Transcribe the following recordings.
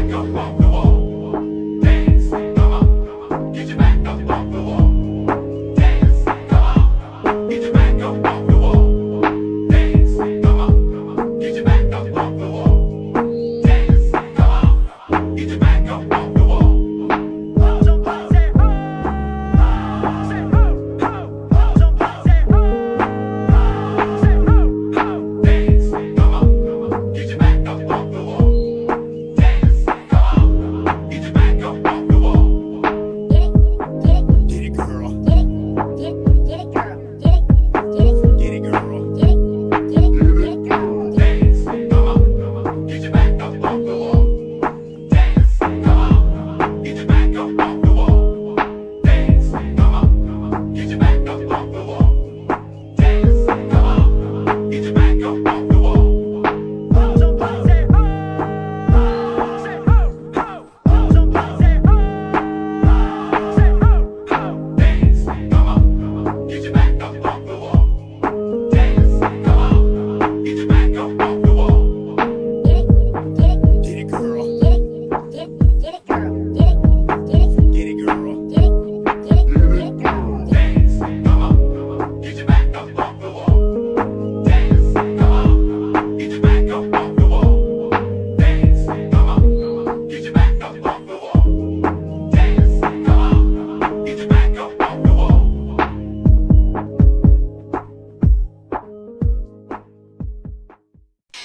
back up off the wall. Dance, come on. Get your back up off the wall. Dance, come on. Get your back up off the wall. Dance, come on. Get your back up off the wall. Dance, come on. Get your back up off the wall.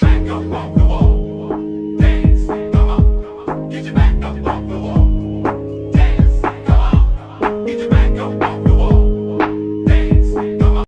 Back up off the